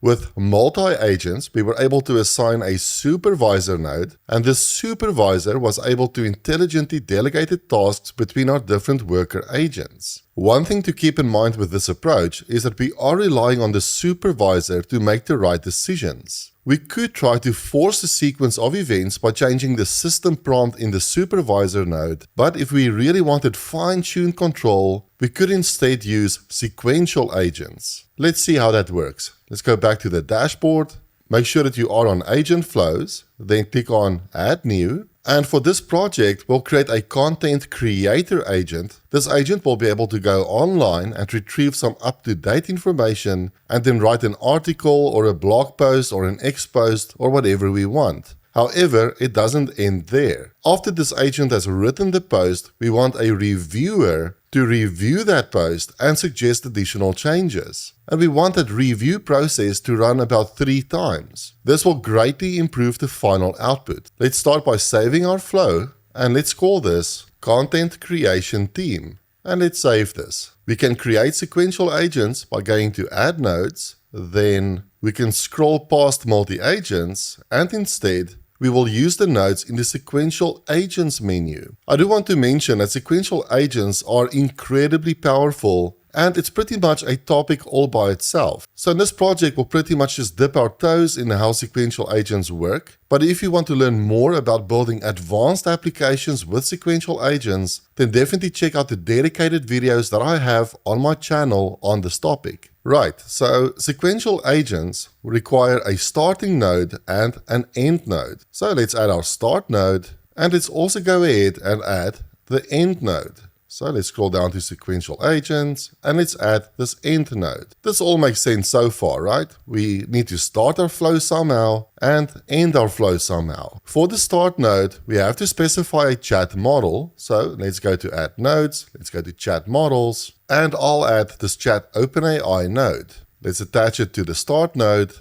With multi-agents, we were able to assign a supervisor node, and this supervisor was able to intelligently delegate tasks between our different worker agents. One thing to keep in mind with this approach is that we are relying on the supervisor to make the right decisions. We could try to force a sequence of events by changing the system prompt in the supervisor node, but if we really wanted fine-tuned control, we could instead use sequential agents. Let's see how that works. Let's go back to the dashboard, make sure that you are on Agent Flows, then click on Add New. And for this project, we'll create a content creator agent. This agent will be able to go online and retrieve some up-to-date information and then write an article or a blog post or an X post or whatever we want. However, it doesn't end there. After this agent has written the post, we want a reviewer to review that post and suggest additional changes. And we want that review process to run about 3 times. This will greatly improve the final output. Let's start by saving our flow, and let's call this Content Creation Team. And let's save this. We can create sequential agents by going to Add Nodes, then we can scroll past multi-agents, and instead we will use the nodes in the Sequential Agents menu. I do want to mention that sequential agents are incredibly powerful, and it's pretty much a topic all by itself. So in this project, we'll pretty much just dip our toes in how sequential agents work. But if you want to learn more about building advanced applications with sequential agents, then definitely check out the dedicated videos that I have on my channel on this topic. Right, so sequential agents require a starting node and an end node. So let's add our start node, and let's also go ahead and add the end node. So let's scroll down to sequential agents and let's add this end node. This all makes sense so far, right? We need to start our flow somehow and end our flow somehow. For the start node, we have to specify a chat model. So let's go to add nodes, let's go to chat models, and I'll add this chat OpenAI node. Let's attach it to the start node.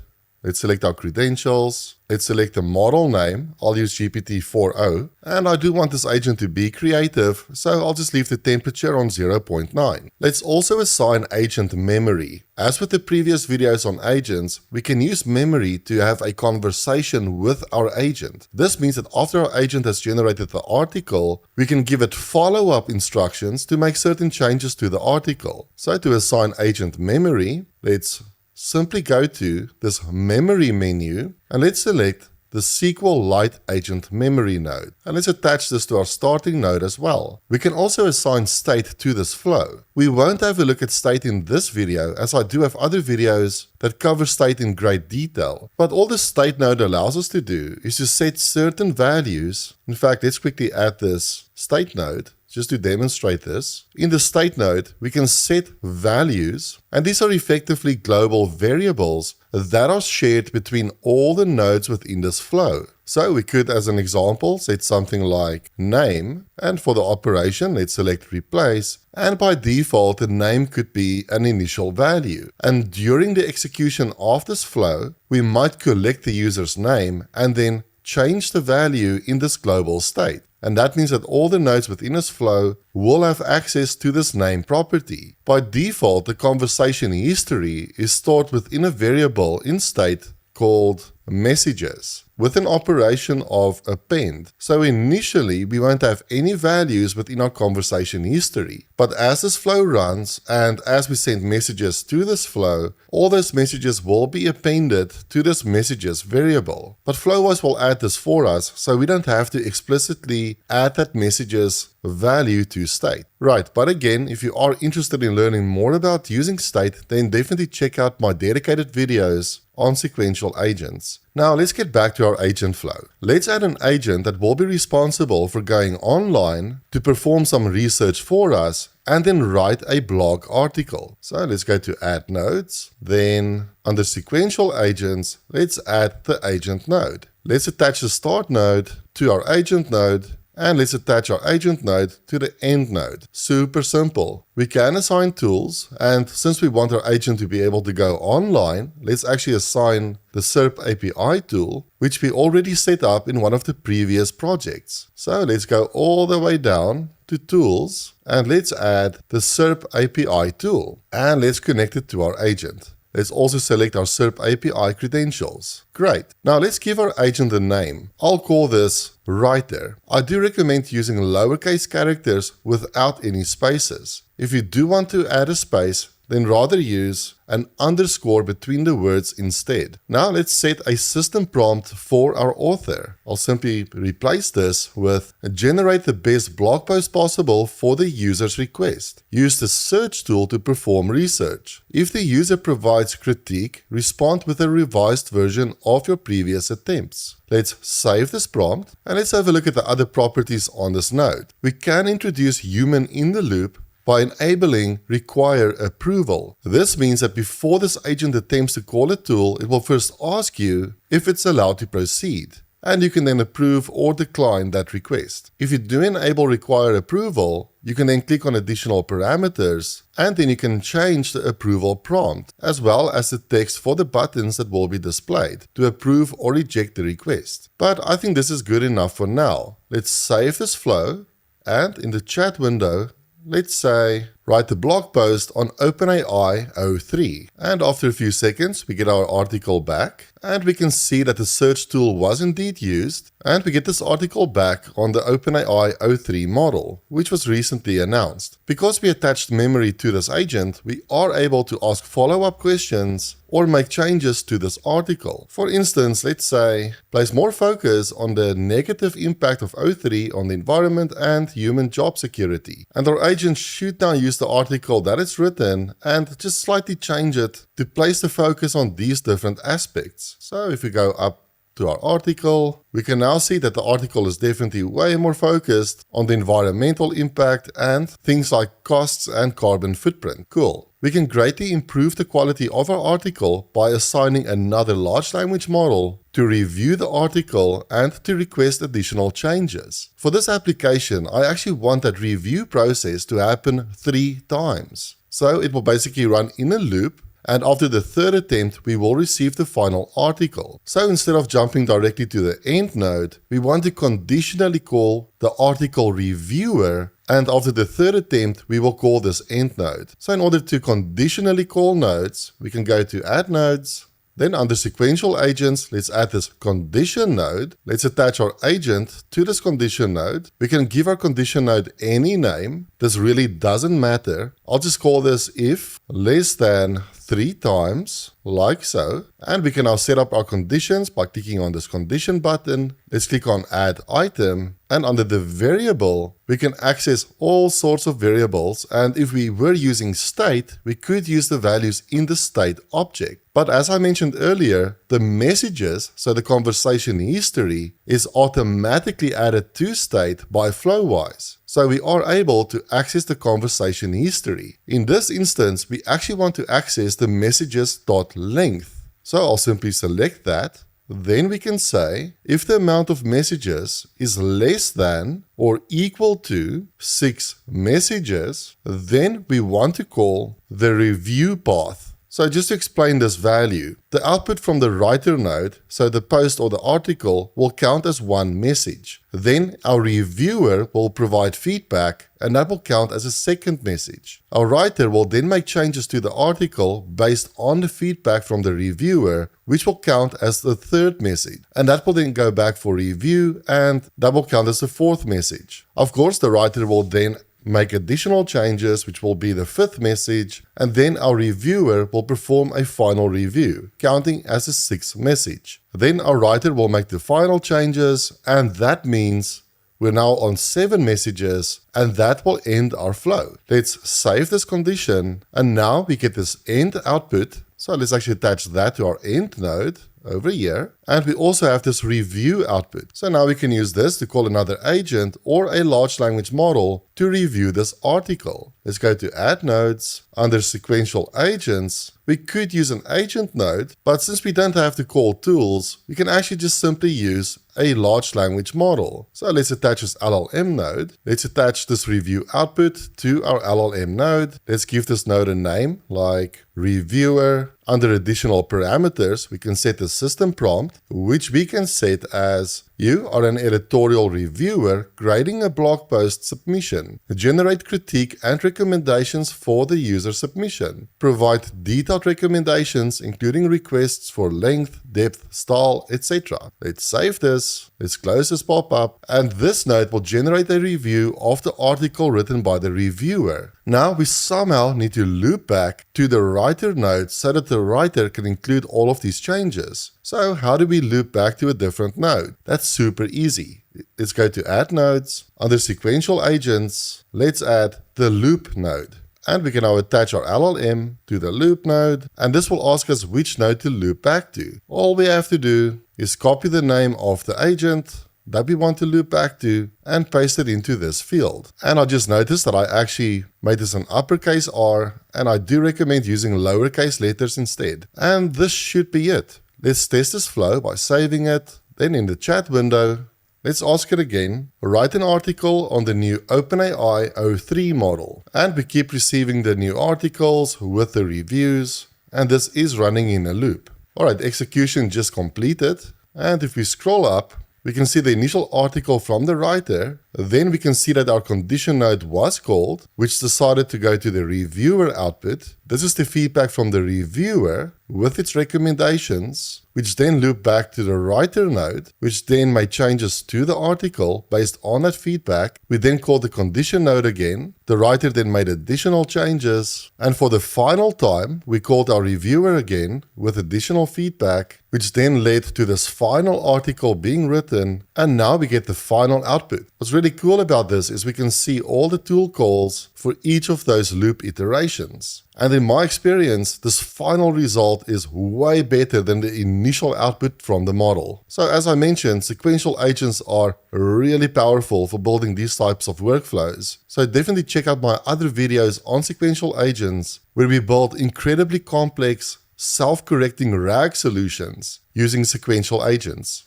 Let's select our credentials. Let's select the model name. I'll use GPT-4o. And I do want this agent to be creative, so I'll just leave the temperature on 0.9. Let's also assign agent memory. As with the previous videos on agents, we can use memory to have a conversation with our agent. This means that after our agent has generated the article, we can give it follow-up instructions to make certain changes to the article. So to assign agent memory, let's simply go to this memory menu and let's select the SQLite agent memory node. And let's attach this to our starting node as well. We can also assign state to this flow. We won't have a look at state in this video, as I do have other videos that cover state in great detail. But all the state node allows us to do is to set certain values. In fact, let's quickly add this state node just to demonstrate this. In the state node, we can set values, and these are effectively global variables that are shared between all the nodes within this flow. So we could, as an example, set something like name, and for the operation, let's select replace, and by default, the name could be an initial value. And during the execution of this flow, we might collect the user's name and then change the value in this global state. And that means that all the nodes within this flow will have access to this name property. By default, the conversation history is stored within a variable in state called messages with an operation of append. So initially, we won't have any values within our conversation history. But as this flow runs and as we send messages to this flow, all those messages will be appended to this messages variable. But Flowise will add this for us, so we don't have to explicitly add that messages value to state. Right, but again, if you are interested in learning more about using state, then definitely check out my dedicated videos on sequential agents. Now let's get back to our agent flow. Let's add an agent that will be responsible for going online to perform some research for us and then write a blog article. So let's go to add nodes, then under sequential agents, let's add the agent node. Let's attach the start node to our agent node, and let's attach our agent node to the end node. Super simple. We can assign tools, and since we want our agent to be able to go online, let's actually assign the SERP API tool, which we already set up in one of the previous projects. So let's go all the way down to tools, and let's add the SERP API tool, and let's connect it to our agent. Let's also select our SERP API credentials. Great. Now let's give our agent a name. I'll call this writer. I do recommend using lowercase characters without any spaces. If you do want to add a space, then rather use an underscore between the words instead. Now let's set a system prompt for our author. I'll simply replace this with generate the best blog post possible for the user's request. Use the search tool to perform research. If the user provides critique, respond with a revised version of your previous attempts. Let's save this prompt and let's have a look at the other properties on this node. We can introduce human in the loop by enabling require approval. This means that before this agent attempts to call a tool, it will first ask you if it's allowed to proceed, and you can then approve or decline that request. If you do enable require approval, you can then click on additional parameters, and then you can change the approval prompt, as well as the text for the buttons that will be displayed to approve or reject the request. But I think this is good enough for now. Let's save this flow, and in the chat window, let's say, write the blog post on OpenAI 03. And after a few seconds, we get our article back. And we can see that the search tool was indeed used. And we get this article back on the OpenAI 03 model, which was recently announced. Because we attached memory to this agent, we are able to ask follow-up questions or make changes to this article. For instance, let's say, place more focus on the negative impact of 03 on the environment and human job security. And our agent should now use the article that it's written and just slightly change it to place the focus on these different aspects. So if we go up to our article, we can now see that the article is definitely way more focused on the environmental impact and things like costs and carbon footprint. Cool. We can greatly improve the quality of our article by assigning another large language model to review the article and to request additional changes. For this application, I actually want that review process to happen 3 times. So it will basically run in a loop, and after the 3rd attempt, we will receive the final article. So instead of jumping directly to the end node, we want to conditionally call the article reviewer, and after the 3rd attempt, we will call this end node. So in order to conditionally call nodes, we can go to add nodes. Then under Sequential Agents, let's add this condition node. Let's attach our agent to this condition node. We can give our condition node any name. This really doesn't matter. I'll just call this if less than 3 times, like so. And we can now set up our conditions by clicking on this condition button. Let's click on add item. And under the variable, we can access all sorts of variables. And if we were using state, we could use the values in the state object. But as I mentioned earlier, the messages, so the conversation history, is automatically added to state by Flowise. So we are able to access the conversation history. In this instance, we actually want to access the messages.length. So I'll simply select that. Then we can say, if the amount of messages is less than or equal to 6 messages, then we want to call the review path. So just to explain this value, the output from the writer node, so the post or the article, will count as 1 message. Then our reviewer will provide feedback, and that will count as a 2nd message. Our writer will then make changes to the article based on the feedback from the reviewer, which will count as the 3rd message. And that will then go back for review, and that will count as the 4th message. Of course, the writer will then make additional changes, which will be the 5th message, and then our reviewer will perform a final review, counting as a 6th message. Then our writer will make the final changes, and that means we're now on 7 messages, and that will end our flow. Let's save this condition, and now we get this end output. So let's actually attach that to our end node over here. And we also have this review output. So now we can use this to call another agent or a large language model to review this article. Let's go to add nodes. Under Sequential Agents, we could use an agent node, but since we don't have to call tools, we can actually just simply use a large language model. So let's attach this LLM node. Let's attach this review output to our LLM node. Let's give this node a name like reviewer Under additional parameters, we can set a system prompt, which we can set as: you are an editorial reviewer grading a blog post submission. Generate critique and recommendations for the user submission. Provide detailed recommendations including requests for length, depth, style, etc. Let's save this. Let's close this pop-up, and this node will generate a review of the article written by the reviewer. Now we somehow need to loop back to the writer node so that the writer can include all of these changes. So how do we loop back to a different node? That's super easy. Let's go to Add Nodes. Under Sequential Agents, let's add the Loop node. And we can now attach our LLM to the Loop node, and this will ask us which node to loop back to. All we have to do is copy the name of the agent that we want to loop back to and paste it into this field. And I just noticed that I actually made this an uppercase R, and I do recommend using lowercase letters instead. And this should be it. Let's test this flow by saving it. Then in the chat window, let's ask it again. Write an article on the new OpenAI O3 model. And we keep receiving the new articles with the reviews. And this is running in a loop. Alright, execution just completed. And if we scroll up, we can see the initial article from the writer. Then we can see that our condition node was called, which decided to go to the reviewer output. This is the feedback from the reviewer with its recommendations, which then loop back to the writer node, which then made changes to the article based on that feedback. We then called the condition node again. The writer then made additional changes. And for the final time, we called our reviewer again with additional feedback, which then led to this final article being written. And now we get the final output. What's really cool about this is we can see all the tool calls for each of those loop iterations. And in my experience, this final result is way better than the initial output from the model. So as I mentioned, sequential agents are really powerful for building these types of workflows. So definitely check out my other videos on sequential agents, where we build incredibly complex, self-correcting RAG solutions using sequential agents.